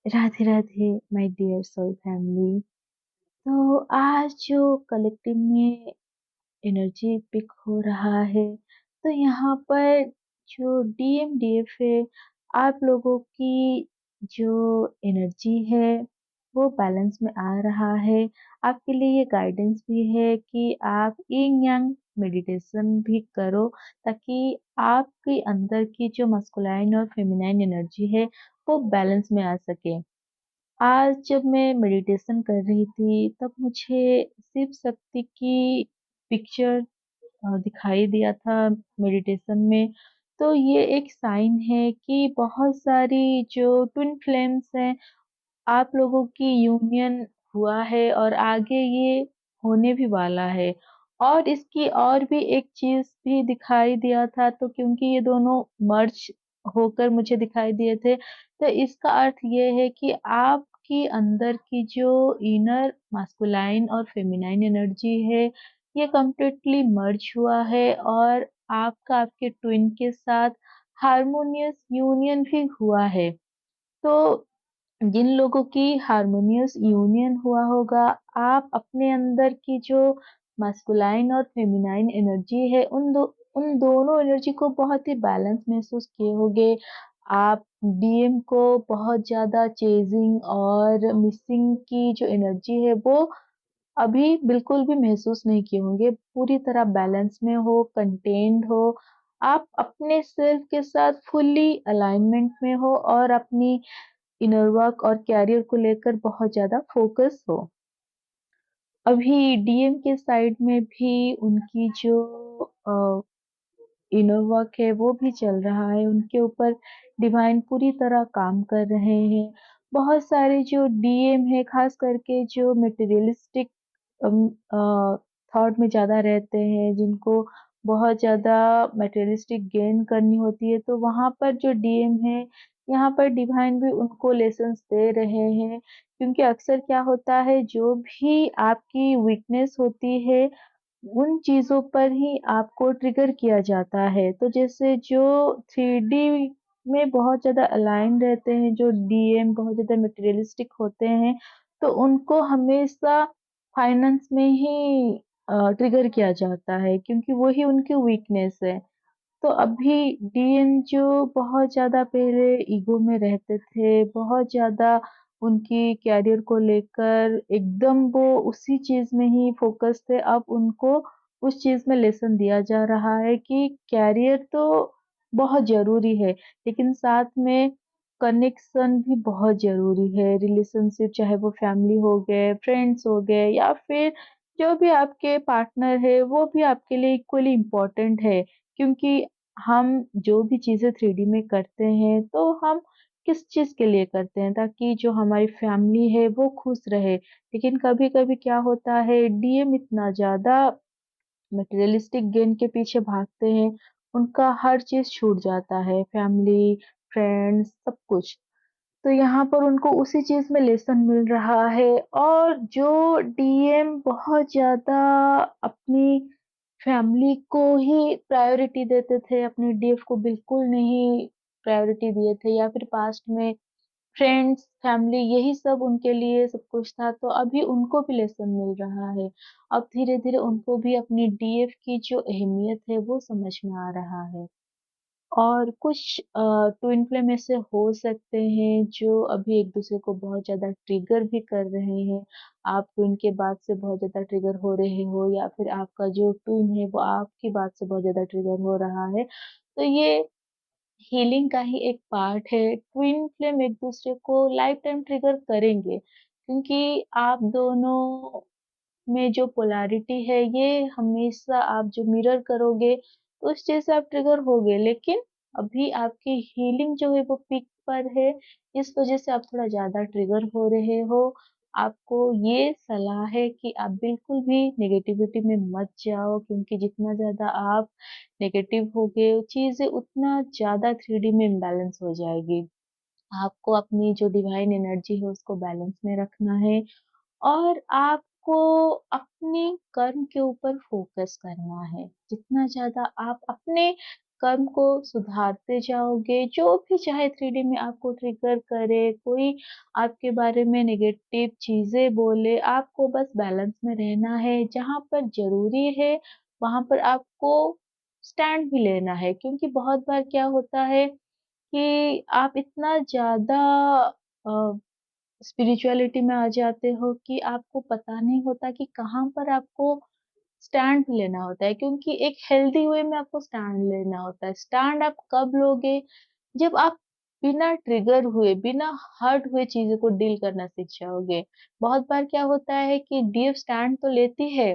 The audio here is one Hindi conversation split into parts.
Radhe Radhe my dear soul family. तो आज जो कलेक्टिव में एनर्जी पिक हो रहा है, तो यहाँ पर जो डीएमडीएफ है, आप लोगों की जो एनर्जी है वो बैलेंस में आ रहा है। आपके लिए ये गाइडेंस भी है कि आप यिंग यांग मेडिटेशन भी करो, ताकि आपके अंदर की जो मस्कुलाइन और फेमिनाइन एनर्जी है वो बैलेंस में आ सके। आज जब मैं मेडिटेशन कर रही थी, तब मुझे शिव शक्ति की पिक्चर दिखाई दिया था मेडिटेशन में। तो ये एक साइन है कि बहुत सारी जो ट्विन फ्लेम्स हैं, आप लोगों की यूनियन हुआ है और आगे ये होने भी वाला है। और इसकी और भी एक चीज़ भी दिखाई दिया था, तो क्योंकि ये दोनों मर्ज होकर मुझे दिखाई दिए थे, तो इसका अर्थ ये है कि आपकी अंदर की जो इनर मास्कुलाइन और फेमिनाइन एनर्जी है, ये कंप्लीटली मर्ज हुआ है और आपका आपके ट्विन के साथ हार्मोनियस यूनियन भी हुआ है। तो जिन लोगों की हार्मोनियस यूनियन हुआ होगा, आप अपने अंदर की जो मास्कुलाइन और फेमिनाइन एनर्जी है, उन दोनों एनर्जी को बहुत ही बैलेंस महसूस किए होंगे। आप डीएम को बहुत ज़्यादा चेज़िंग और मिसिंग की जो एनर्जी है, वो अभी बिल्कुल भी महसूस नहीं किए होंगे। पूरी तरह बैलेंस में हो, कंटेन्ड हो, आप अपने सेल्फ के साथ फुल्ली अलाइनमेंट में हो और अपनी इनर वर्क और करियर को लेकर बहुत ज़्यादा फ़ोकस हो। अभी डीएम के साइड में भी उनकी जो इनर वर्क है वो भी चल रहा है, उनके ऊपर डिवाइन पूरी तरह काम कर रहे हैं। बहुत सारे जो डीएम है, ख़ास करके जो मटेरियलिस्टिक थॉट में ज़्यादा रहते हैं, जिनको बहुत ज़्यादा मटेरियलिस्टिक गेन करनी होती है, तो वहाँ पर जो डीएम है, यहाँ पर डिवाइन भी उनको लेसन्स दे रहे हैं। क्योंकि अक्सर क्या होता है, जो भी आपकी वीकनेस होती है, उन चीज़ों पर ही आपको ट्रिगर किया जाता है। तो जैसे जो 3D में बहुत ज़्यादा अलाइन रहते हैं, जो डीएम बहुत ज़्यादा मटेरियलिस्टिक होते हैं, तो उनको हमेशा फाइनेंस में ही ट्रिगर किया जाता है, क्योंकि वही उनकी वीकनेस है। तो अभी डीएन जो बहुत ज़्यादा पहले ईगो में रहते थे, बहुत ज़्यादा उनकी करियर को लेकर एकदम वो उसी चीज़ में ही फ़ोकस थे, अब उनको उस चीज़ में लेसन दिया जा रहा है कि करियर तो बहुत ज़रूरी है, लेकिन साथ में कनेक्शन भी बहुत ज़रूरी है। रिलेशनशिप चाहे वो फैमिली हो गए, फ्रेंड्स हो गए या फिर जो भी आपके पार्टनर है, वो भी आपके लिए इक्वली इम्पोर्टेंट है। क्योंकि हम जो भी चीज़ें 3D में करते हैं, तो हम किस चीज़ के लिए करते हैं? ताकि जो हमारी फैमिली है वो खुश रहे। लेकिन कभी-कभी क्या होता है, डीएम इतना ज़्यादा मटेरियलिस्टिक गेन के पीछे भागते हैं, उनका हर चीज़ छूट जाता है, फैमिली, फ्रेंड्स सब कुछ। तो यहाँ पर उनको उसी चीज़ में लेसन मिल रहा है। और जो डीएम बहुत ज़्यादा अपनी फैमिली को ही प्रायोरिटी देते थे, अपनी डीएफ को बिल्कुल नहीं प्रायोरिटी दिए थे, या फिर पास्ट में फ्रेंड्स, फैमिली यही सब उनके लिए सब कुछ था, तो अभी उनको भी लेसन मिल रहा है। अब धीरे-धीरे उनको भी अपनी डीएफ की जो अहमियत है वो समझ में आ रहा है। और कुछ ट्विन फ्लेम ऐसे हो सकते हैं जो अभी एक-दूसरे को बहुत ज़्यादा ट्रिगर भी कर रहे हैं। आप ट्विन के बात से बहुत ज़्यादा ट्रिगर हो रहे हो, या फिर आपका जो ट्विन है वो आपकी बात से बहुत ज़्यादा ट्रिगर हो रहा है। तो ये हीलिंग का ही एक पार्ट है। ट्विन फ्लेम एक-दूसरे को लाइफ टाइम ट्रिगर करेंगे, क्योंकि आप दोनों में जो पोलैरिटी है, ये हमेशा आप जो मिरर करोगे, तो उस चीज़ से आप ट्रिगर होगे। लेकिन अभी आपकी हीलिंग जो है वो पीक पर है, इस वज़ह से आप थोड़ा ज़्यादा ट्रिगर हो रहे हो। आपको ये सलाह है कि आप बिल्कुल भी नेगेटिविटी में मत जाओ, क्योंकि जितना ज़्यादा आप नेगेटिव होगे, चीज़ें उतना ज़्यादा 3D में इम्बैलेंस हो जाएगी। आपको अपनी जो डिवाइन एनर्जी है उसको बैलेंस में रखना है, और आपको अपने कर्म के ऊपर फ़ोकस करना है। जितना ज़्यादा आप अपने कर्म को सुधारते जाओगे, जो भी चाहे 3D में आपको ट्रिगर करे, कोई आपके बारे में नेगेटिव चीज़ें बोले, आपको बस बैलेंस में रहना है। जहाँ पर ज़रूरी है, वहाँ पर आपको स्टैंड भी लेना है, क्योंकि बहुत बार क्या होता है कि आप इतना ज़्यादा अ, स्पिरिचुअलिटी में आ जाते हो कि आपको पता नहीं होता कि कहाँ पर आपको स्टैंड लेना होता है, क्योंकि एक हेल्दी वे में आपको स्टैंड लेना होता है। स्टैंड आप कब लोगे? जब आप बिना ट्रिगर हुए, बिना हर्ट हुए चीज़ों को डील करना सीख जाओगे। बहुत बार क्या होता है कि डीएफ स्टैंड तो लेती है,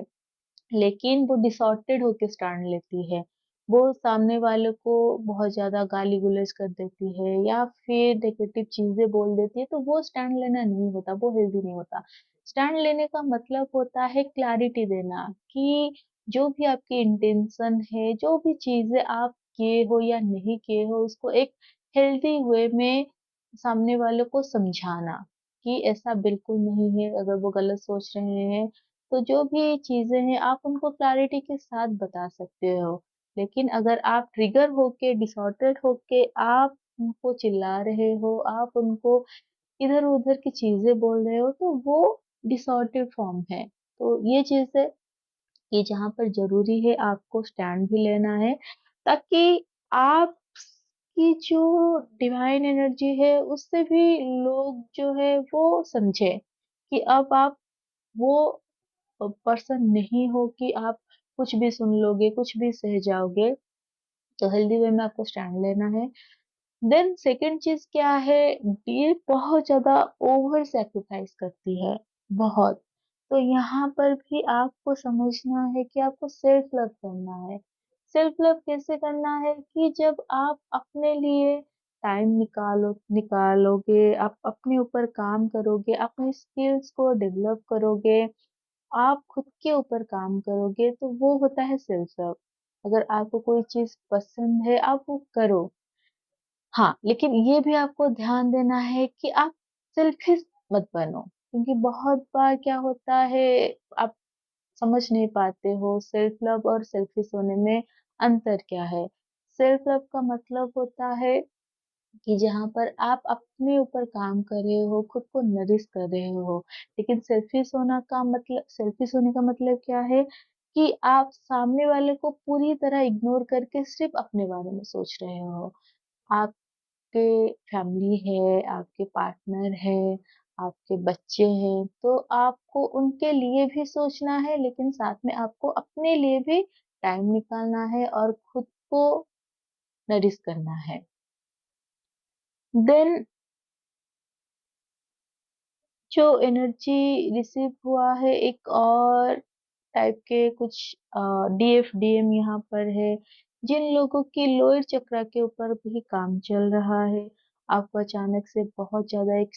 लेकिन वो डिसऑर्डेड होके स्टैंड लेती है। वो सामने वाले को बहुत ज़्यादा गाली-गलौज कर देती है या फिर नेगेटिव चीज़ें बोल देती है, तो वो स्टैंड लेना नहीं होता, वो हेल्दी नहीं होता। स्टैंड लेने का मतलब होता है क्लैरिटी देना कि जो भी आपकी इंटेंशन है, जो भी चीज़ें आप किए हो या नहीं किए हो, उसको एक हेल्दी वे में सामने वाले को समझाना कि ऐसा बिल्कुल नहीं है, अगर वो गलत सोच रहे हैं तो जो भी चीज़ें हैं आप उनको क्लैरिटी के साथ बता सकते हो। लेकिन अगर आप ट्रिगर होके, डिसऑर्डर्ड होके आप उनको चिल्ला रहे हो, आप उनको इधर-उधर की चीज़ें बोल रहे हो, तो वो डिसऑर्डर्ड फॉर्म है। तो ये चीज़ है कि जहाँ पर ज़रूरी है आपको स्टैंड भी लेना है, ताकि आपकी जो डिवाइन एनर्जी है उससे भी लोग जो है वो समझे कि अब आप वो पर्सन नहीं हो कि आप कुछ भी सुन लोगे, कुछ भी सह जाओगे, तो हेल्दी वे में आपको स्टैंड लेना है। देन सेकंड चीज़ क्या है, ये बहुत ज़्यादा ओवर सैक्रिफाइस करती है, बहुत। तो यहाँ पर भी आपको समझना है कि आपको सेल्फ लव करना है। सेल्फ लव कैसे करना है कि जब आप अपने लिए टाइम निकालोगे, आप अपने ऊपर काम करोगे, अपनी स्किल्स को डेवलप करोगे, आप खुद के ऊपर काम करोगे, तो वो होता है सेल्फ लव। अगर आपको कोई चीज़ पसंद है, आप वो करो। हाँ, लेकिन ये भी आपको ध्यान देना है कि आप सेल्फिश मत बनो, क्योंकि बहुत बार क्या होता है, आप समझ नहीं पाते हो सेल्फ लव और सेल्फिश होने में अंतर क्या है। सेल्फ लव का मतलब होता है कि जहाँ पर आप अपने ऊपर काम कर रहे हो, खुद को नरिश कर रहे हो। लेकिन सेल्फिश होने का मतलब क्या है कि आप सामने वाले को पूरी तरह इग्नोर करके सिर्फ़ अपने बारे में सोच रहे हो। आपके फैमिली है, आपके पार्टनर है, आपके बच्चे हैं, तो आपको उनके लिए भी सोचना है, लेकिन साथ में आपको अपने लिए भी टाइम निकालना है और खुद को नरिश करना है। देन जो एनर्जी रिसीव हुआ है, एक और टाइप के कुछ डीएफ डीएम यहाँ पर है, जिन लोगों की लोअर चक्रा के ऊपर भी काम चल रहा है, आपको अचानक से बहुत ज्यादा एक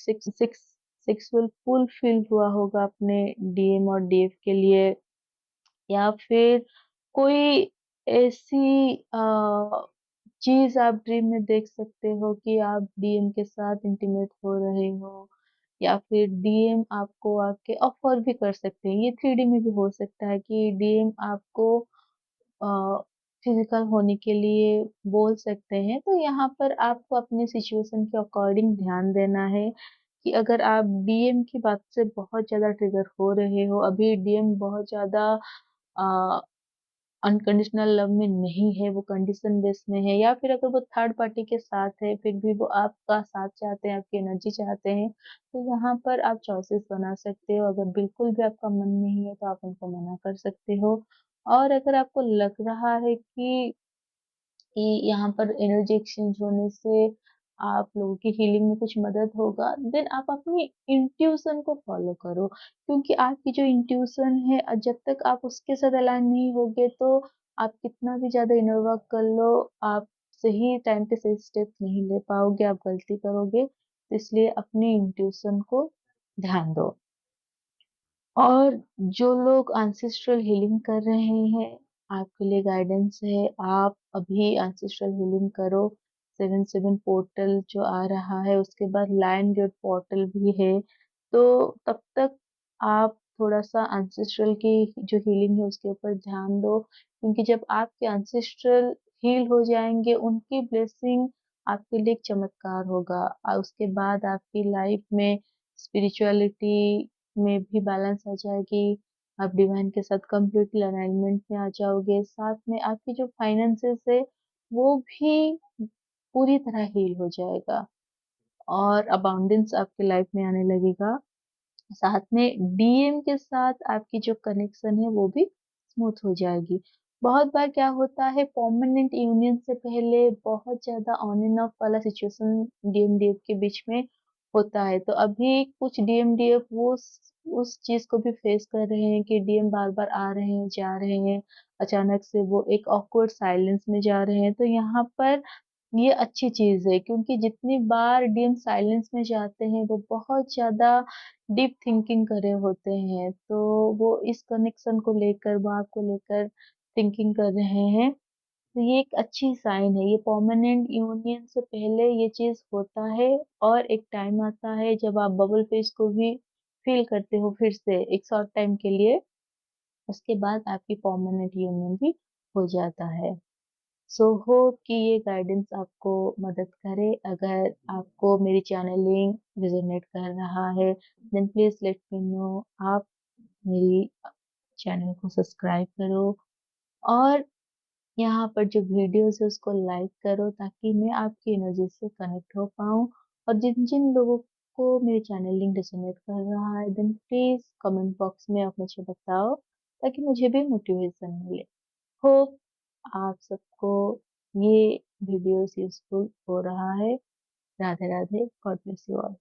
सेक्सुअल पुल फील हुआ होगा अपने डीएम और डीएफ के लिए, या फिर कोई ऐसी चीज़ आप ड्रीम में देख सकते हो कि आप डीएम के साथ इंटीमेट हो रहे हो, या फिर डीएम आपको आके ऑफर भी कर सकते हैं। ये 3D में भी हो सकता है कि डीएम आपको अ, फिजिकल होने के लिए बोल सकते हैं। तो यहाँ पर आपको अपनी सिचुएशन के अकॉर्डिंग ध्यान देना है कि अगर आप डीएम की बात से बहुत ज़्यादा ट्रिगर हो रहे हो, अभी डीएम बहुत ज़्यादा अ, अनकंडीशनल लव में नहीं है, वो कंडीशन बेस में है, या फिर अगर वो थर्ड पार्टी के साथ है, फिर भी वो आपका साथ चाहते हैं, आपकी एनर्जी चाहते हैं, तो यहाँ पर आप चॉइसेस बना सकते हो। अगर बिल्कुल भी आपका मन नहीं है, तो आप उनको मना कर सकते हो। और अगर आपको लग रहा है कि यहाँ पर एनर्जी एक्सचेंज होने से आप लोगों की हीलिंग में कुछ मदद होगा, देन आप अपनी इंट्यूशन को फॉलो करो, क्योंकि आपकी जो इंट्यूशन है, जब तक आप उसके साथ अलाइन नहीं होगे, तो आप कितना भी ज्यादा इनर वर्क कर लो, आप सही टाइम पे सही स्टेप नहीं ले पाओगे, आप गलती करोगे। तो इसलिए अपनी इंट्यूशन को ध्यान दो। और जो लोग एंसेस्ट्रल हीलिंग कर रहे हैं, आपके लिए गाइडेंस है, आप अभी एंसेस्ट्रल हीलिंग करो। 7-7 पोर्टल जो आ रहा है, उसके बाद लायन गेट पोर्टल भी है। तो तब तक आप थोड़ा-सा एंसेस्ट्रल की जो हीलिंग है उसके ऊपर ध्यान दो, क्योंकि जब आपके एंसेस्ट्रल हील हो जाएँगे, उनकी ब्लेसिंग आपके लिए एक चमत्कार होगा। उसके बाद आपकी लाइफ में स्पिरिचुअलिटी में भी बैलेंस आ जाएगी, आप डिवाइन के साथ कंप्लीटली अलाइनमेंट में आ जाओगे, साथ में आपकी जो फाइनेंसेस है, वो भी पूरी तरह हील हो जाएगा और अबाउंडेंस आपकी लाइफ में आने लगेगा। साथ में डीएम के साथ आपकी जो कनेक्शन है वो भी स्मूथ हो जाएगी। बहुत बार क्या होता है परमानेंट यूनियन से पहले बहुत ज़्यादा ऑन एंड ऑफ वाला सिचुएशन डीएम-डीएफ के बीच में होता है। तो अभी कुछ डीएम-डीएफ वो उस चीज़ को भी फेस कर रहे हैं कि डीएम बार-बार आ रहे हैं, जा रहे हैं। अचानक से वो एक ऑकवर्ड साइलेंस में जा रहे हैं। तो यहाँ पर ये अच्छी चीज़ है क्योंकि जितनी बार डीएम साइलेंस में जाते हैं वो बहुत ज़्यादा डीप थिंकिंग कर रहे होते हैं, तो वो इस कनेक्शन को लेकर, बात को लेकर थिंकिंग कर रहे हैं। तो ये एक अच्छी साइन है, ये परमानेंट यूनियन से पहले ये चीज़ होता है और एक टाइम आता है जब आप बबल फेज को भी फ़ील करते हो फिर से एक शॉर्ट टाइम के लिए, उसके बाद आपकी परमानेंट यूनियन भी हो जाता है। सो होप कि ये गाइडेंस आपको मदद करे। अगर आपको मेरी चैनलिंग रेजोनेट कर रहा है, then please let me know. आप मेरी चैनल को सब्सक्राइब करो और यहाँ पर जो वीडियोस है उसको लाइक करो ताकि मैं आपकी एनर्जी से कनेक्ट हो पाऊँ और जिन जिन लोगों को मेरी चैनलिंग रेजोनेट कर रहा है देन प्लीज़ कमेंट बॉक्स में आप मुझे बताओ ताकि मुझे भी मोटिवेशन मिले। होप आप सबको ये वीडियोस यूज़फुल हो रहा है। Radhe Radhe, God bless you all.